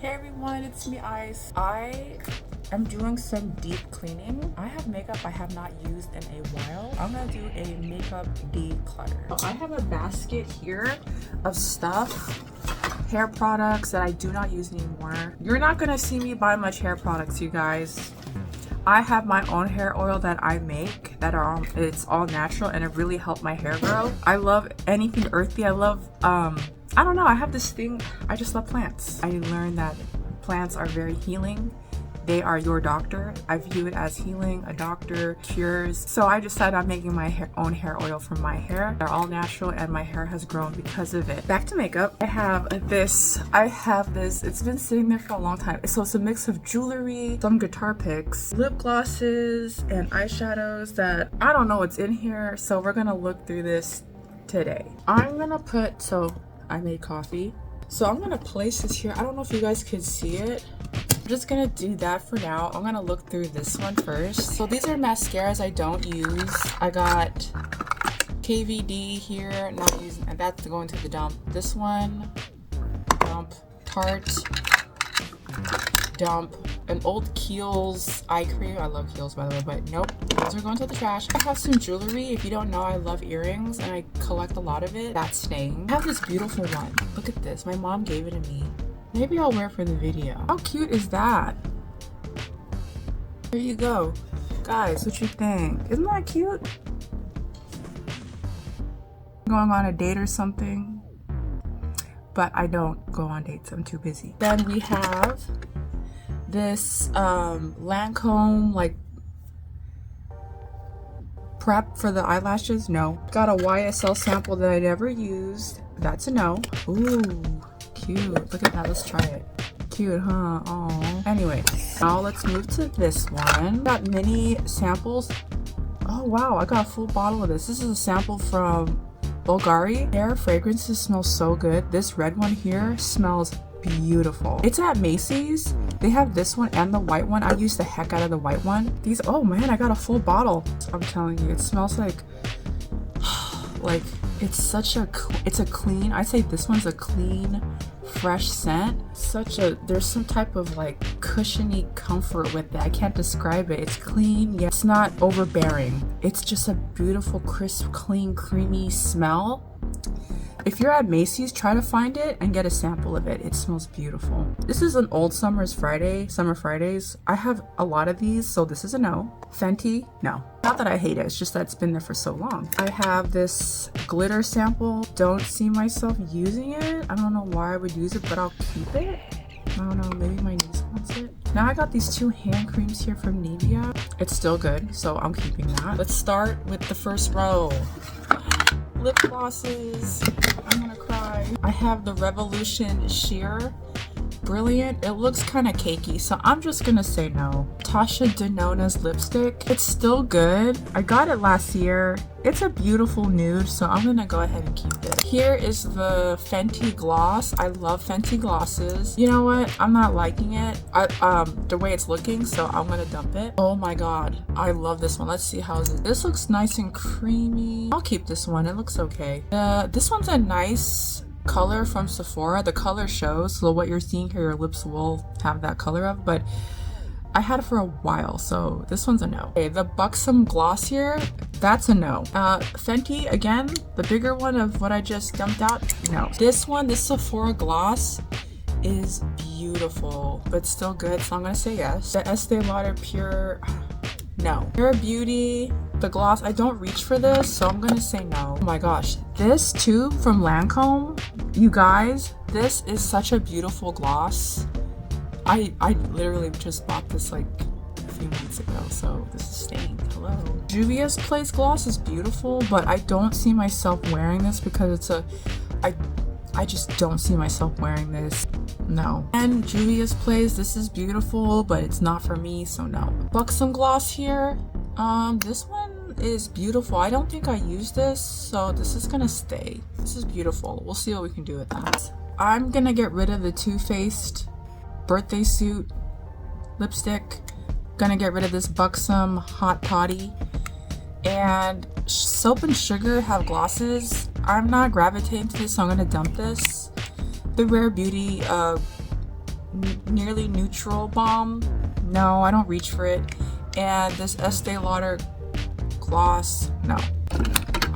Hey everyone, it's me Ice. I am doing some deep cleaning. I have makeup I have not used in a while. I'm gonna do a makeup declutter. So I have a basket here of stuff, hair products that I do not use anymore. You're not gonna see me buy much hair products, you guys. I have my own hair oil that I make that it's all natural and it really helped my hair grow. I love anything earthy. I love I don't know, I have this thing, I just love plants. I learned that plants are very healing. They are your doctor. I view it as healing, a doctor, cures. So I decided I'm making my own hair oil from my hair. They're all natural and my hair has grown because of it. Back to makeup. I have this, it's been sitting there for a long time. So it's a mix of jewelry, some guitar picks, lip glosses, and eyeshadows that I don't know what's in here. So we're gonna look through this today. I made coffee. So I'm gonna place this here. I don't know if you guys can see it. I'm just gonna do that for now. I'm gonna look through this one first. So these are mascaras I don't use. I got KVD here, not using, and that's going to the dump. This one, dump. Tarte, dump. An old Kiehl's eye cream. I love Kiehl's, by the way, but nope, those are going to the trash. I have some jewelry. If you don't know, I love earrings and I collect a lot of it. That's staying. I have this beautiful one. Look at this. My mom gave it to me. Maybe I'll wear it for the video. How cute is that? There you go. Guys, what you think? Isn't that cute? Going on a date or something, but I don't go on dates. I'm too busy. Then we have this Lancome like prep for the eyelashes. No. Got a YSL sample that I never used. That's a no. Ooh, cute. Look at that. Let's try it. Cute, huh? Oh. Anyway, now let's move to this one. Got mini samples. Oh wow, I got a full bottle of this. This is a sample from Bulgari. Their fragrances smell so good. This red one here smells beautiful. It's at Macy's. They have this one and the white one. I used the heck out of the white one. These, oh man, I got a full bottle. I'm telling you, it smells like it's a clean, I'd say this one's a clean, fresh scent. There's some type of like cushiony comfort with it. I can't describe it. It's clean, yet it's not overbearing. It's just a beautiful, crisp, clean, creamy smell. If you're at Macy's, try to find it and get a sample of it. It smells beautiful. This is an old Summer Fridays. I have a lot of these, so this is a no. Fenty, no. Not that I hate it, it's just that it's been there for so long. I have this glitter sample. Don't see myself using it. I don't know why I would use it, but I'll keep it. I don't know, maybe my niece wants it. Now I got these two hand creams here from Nivea. It's still good, so I'm keeping that. Let's start with the first row. Lip glosses. I'm gonna cry. I have the Revolution Sheer Brilliant. It looks kind of cakey, so I'm just gonna say no. Tasha Denona's lipstick. It's still good. I got it last year. It's a beautiful nude, so I'm gonna go ahead and keep it. Here is the Fenty gloss. I love Fenty glosses. You know what? I'm not liking it. The way it's looking, so I'm gonna dump it. Oh my god, I love this one. Let's see how is it. This looks nice and creamy. I'll keep this one. It looks okay. This one's a nice color from Sephora. The color shows, so what you're seeing here, your lips will have that color of, but I had it for a while, so this one's a no. Okay, the Buxom gloss here, that's a no. Fenty, again, the bigger one of what I just dumped out, no. This one, this Sephora gloss is beautiful, but still good, so I'm gonna say yes. The Estee Lauder Pure, no. Pure Beauty, the gloss, I don't reach for this, so I'm gonna say no. Oh my gosh, this too from Lancome, you guys, this is such a beautiful gloss. I literally just bought this like a few months ago, so this is staying. Hello. Juvia's Place gloss is beautiful, but I don't see myself wearing this because I just don't see myself wearing this. No. And Juvia's Place, this is beautiful, but it's not for me, so no. Buxom gloss here. This one is beautiful. I don't think I used this, so this is gonna stay. This is beautiful. We'll see what we can do with that. I'm gonna get rid of the Too Faced birthday suit lipstick. Gonna get rid of this Buxom Hot Toddy. And Soap and Sugar have glosses. I'm not gravitating to this, so I'm gonna dump this. The Rare Beauty nearly neutral balm. No, I don't reach for it. And this Estee Lauder gloss. No.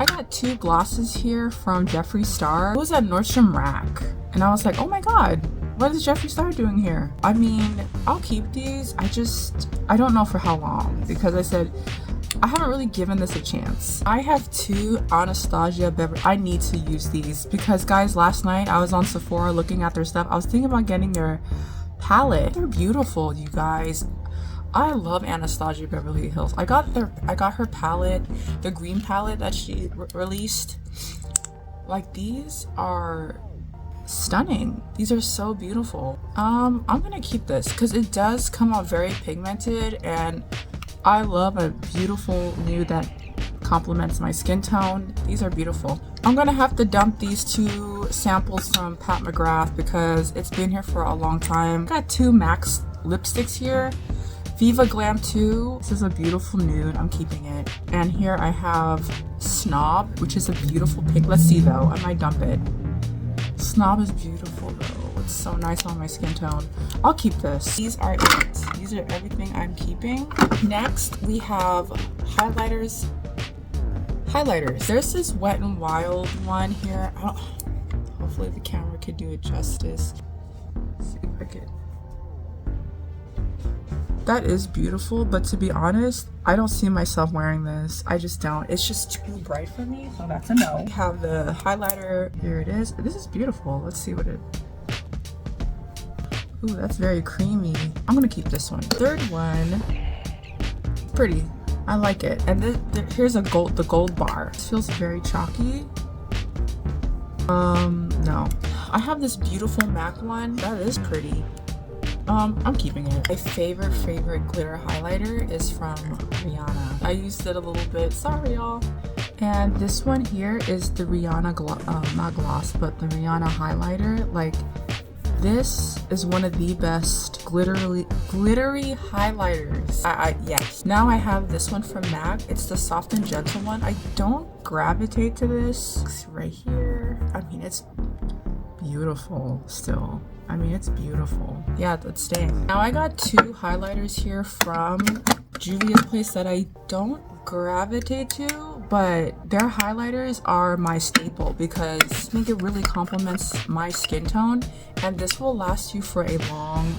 I got 2 glosses here from Jeffree Star. It was at Nordstrom Rack. And I was like, oh my god, what is Jeffree Star doing here? I mean, I'll keep these. I don't know for how long, because I said, I haven't really given this a chance. I have 2 Anastasia Beverly. I need to use these because, guys, last night I was on Sephora looking at their stuff. I was thinking about getting their palette. They're beautiful, you guys. I love Anastasia Beverly Hills. I got her palette, the green palette that she released. Like, these are stunning. These are so beautiful. I'm gonna keep this because it does come out very pigmented, and I love a beautiful nude that complements my skin tone. These are beautiful. I'm gonna have to dump these 2 samples from Pat McGrath because it's been here for a long time. Got 2 MAC lipsticks here. Viva Glam 2. This is a beautiful nude. I'm keeping it. And here I have Snob, which is a beautiful pink. Let's see though. I might dump it. Snob is beautiful though. It's so nice on my skin tone. I'll keep this. These are it. These are everything I'm keeping. Next, we have highlighters. There's this Wet n Wild one here. Hopefully the camera could do it justice. Let's see if I could. That is beautiful, but to be honest, I don't see myself wearing this. I just don't. It's just too bright for me, so that's a no. We have the highlighter. Here it is. This is beautiful. Let's see what it... Ooh, that's very creamy. I'm gonna keep this one. Third one. Pretty. I like it. And here's the gold bar. It feels very chalky. No. I have this beautiful MAC one. That is pretty. I'm keeping it. My favorite glitter highlighter is from Rihanna. I used it a little bit. Sorry, y'all. And this one here is the Rihanna not gloss, but the Rihanna highlighter. Like, this is one of the best glittery highlighters. Yes. Now I have this one from MAC. It's the Soft and Gentle one. I don't gravitate to this. It's right here. I mean, it's beautiful still. I mean, it's beautiful. Yeah, that's staying. Now I got 2 highlighters here from Juvia's Place that I don't gravitate to, but their highlighters are my staple because I think it really complements my skin tone, and this will last you for a long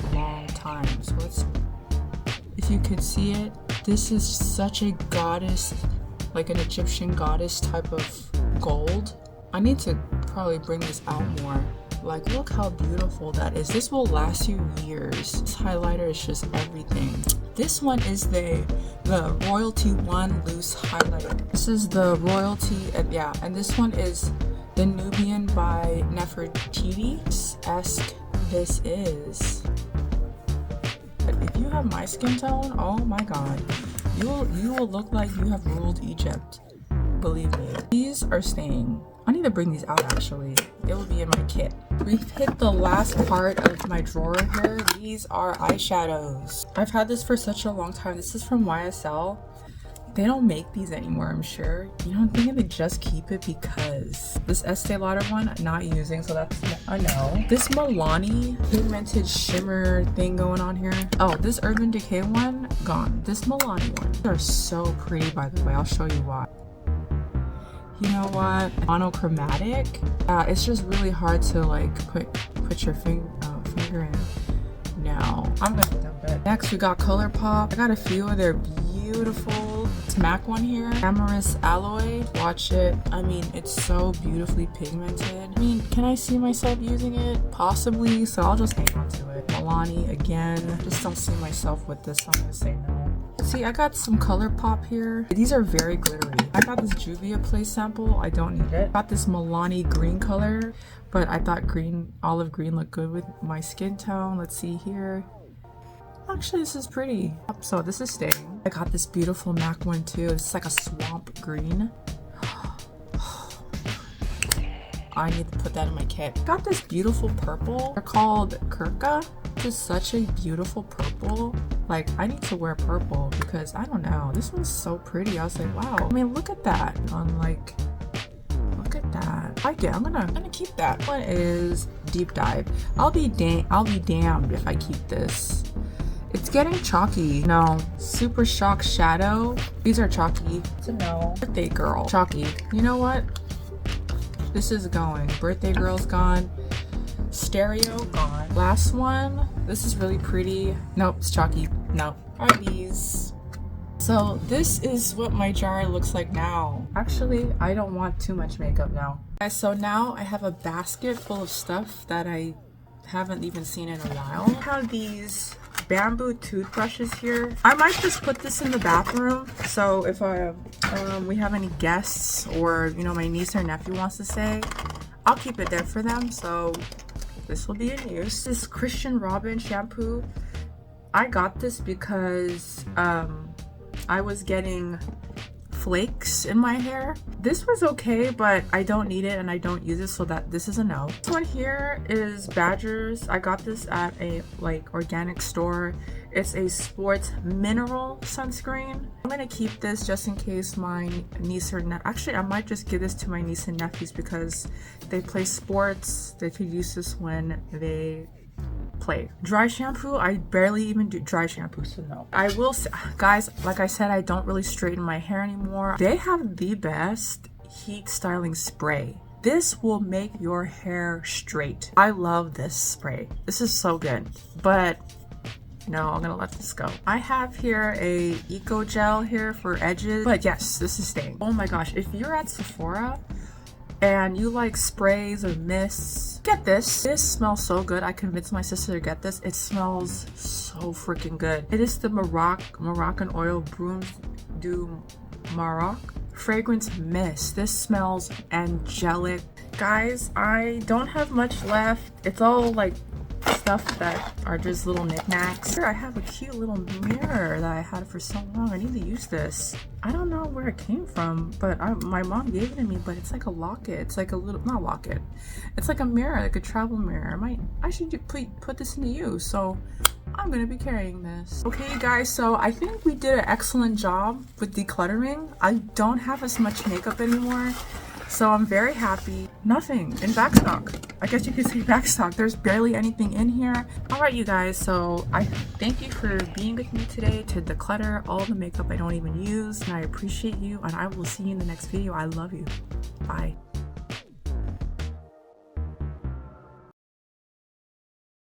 time. So if you could see it, this is such a goddess, like an Egyptian goddess type of gold. I need to probably bring this out more. Like, look how beautiful that is. This will last you years. This highlighter is just everything. This one is the Royalty 1 Loose Highlighter. This is the Royalty, and this one is the Nubian by Nefertiti-esque. This is. If you have my skin tone, oh my god, you will look like you have ruled Egypt. Believe me. These are staying. I need to bring these out actually. It will be in my kit. We've hit the last part of my drawer here. These are eyeshadows. I've had this for such a long time. This is from YSL. They don't make these anymore, I'm sure. You know, I'm thinking to just keep it because this Estee Lauder one, not using, so that's a no. This Milani pigmented shimmer thing going on here. Oh, this Urban Decay one, gone. This Milani one. These are so pretty, by the way. I'll show you why. You know what? Monochromatic. It's just really hard to like put your finger in. No, I'm gonna dump it. Next, we got ColourPop. I got a few of their beautiful MAC one here. Amorous Alloy. Watch it. I mean, it's so beautifully pigmented. I mean, can I see myself using it? Possibly. So I'll just hang on to it. Milani again. Just don't see myself with this. So I'm gonna say no. See, I got some ColourPop here. These are very glittery. I got this Juvia's Place sample. I don't need it. Got this Milani green color, but I thought olive green looked good with my skin tone. Let's see here. Actually, this is pretty. So this is staying. I got this beautiful MAC one too. It's like a swamp green. I need to put that in my kit. Got this beautiful purple. They're called Kirka. This is such a beautiful purple. Like, I need to wear purple because I don't know. This one's so pretty. I was like, wow. I mean, look at that. I'm like, look at that. I like it. I'm gonna keep that. One is deep dive. I'll be damned if I keep this. It's getting chalky. No. Super Shock Shadow. These are chalky. It's a no. Birthday Girl. Chalky. You know what? This is going. Birthday Girl's gone. Stereo gone. Last one. This is really pretty. Nope, it's chalky. No. Are these? So this is what my jar looks like now. Actually, I don't want too much makeup now. So now I have a basket full of stuff that I haven't even seen in a while. I have these bamboo toothbrushes here. I might just put this in the bathroom. So if we have any guests, or you know, my niece or nephew wants to stay, I'll keep it there for them. So this will be in use. This Christian Robin shampoo. I got this because I was getting flakes in my hair. This was okay, but I don't need it and I don't use it, so that this is a no. This one here is Badgers. I got this at a organic store. It's a sports mineral sunscreen. I'm gonna keep this just in case my niece or actually I might just give this to my niece and nephews because they play sports. They could use this when they play. Dry shampoo, I barely even do dry shampoo, so no. I will say, guys, like I said, I don't really straighten my hair anymore. They have the best heat styling spray. This will make your hair straight. I love this spray. This is so good, but no, I'm gonna let this go. I have here a eco gel here for edges, but yes, this is staying. Oh my gosh, if you're at Sephora and you like sprays or mists, get this. This smells so good. I convinced my sister to get this. It smells so freaking good. It is the Moroccan Oil Brooms du Maroc fragrance mist. This smells angelic. Guys, I don't have much left. It's all like stuff that are just little knickknacks. Here I have a cute little mirror that I had for so long. I need to use this. I don't know where it came from, but my mom gave it to me, but it's like a locket. It's like a little, not locket. It's like a mirror, like a travel mirror. I should put this into use. So I'm gonna be carrying this. Okay, you guys, so I think we did an excellent job with decluttering. I don't have as much makeup anymore, so I'm very happy. Nothing in backstock. I guess you could say backstock. There's barely anything in here. All right, you guys, so I thank you for being with me today to declutter all the makeup I don't even use, and I appreciate you, and I will see you in the next video. I love you. Bye.